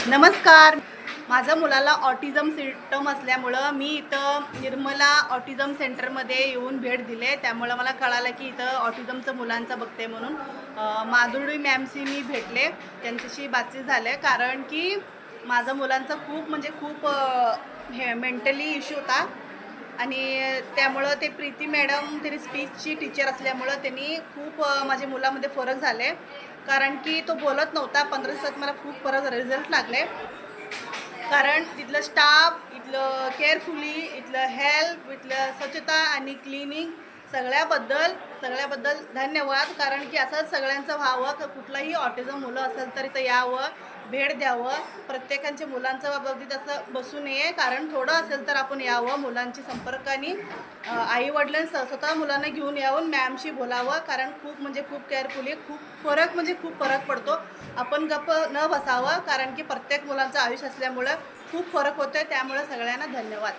नमस्कार. माझ्या मुलाला ऑटिझम सिम्पटम असल्यामुळं मी इथं निर्मला ऑटिझम सेंटरमध्ये येऊन भेट दिले. त्यामुळं मला कळालं की इथं ऑटिझमचं मुलांचं बघते म्हणून. माधुरी मॅमशी मी भेटले, त्यांच्याशी बातचीत झाले. कारण की माझ्या मुलांचा खूप म्हणजे खूप हे मेंटली इश्यू होता आणि त्यामुळं ते प्रीती मॅडम तरी स्पीचची टीचर असल्यामुळं त्यांनी खूप माझ्या मुलामध्ये फरक झाले. कारण की तो बोलत नव्हता. 15 दिवसात मला खूप फरक रिझल्ट लागले. कारण तिथलं स्टाफ, इथलं केअरफुली, इथलं हेल्प, इथलं स्वच्छता आणि क्लिनिंग सगळ्याबद्दल धन्यवाद. कारण की असंच सगळ्यांचं व्हावं, की कुठलाही ऑटिझम मुलं असेल तर इथं यावं, भेट द्यावं. प्रत्येकाच्या मुलांच्या बाबतीत असं बसू नये. कारण थोडं असेल तर आपण यावं, मुलांची संपर्काने आई-वडिलांनी स्वतः मुलांना घेऊन यावं, मॅमशी बोलावं. कारण खूप म्हणजे खूप केअरफुली खूप फरक पडतो. आपण गप्प न बसावं. कारण की प्रत्येक मुलांचं आयुष्य असल्यामुळं खूप फरक होतोय. त्यामुळे सगळ्यांना धन्यवाद.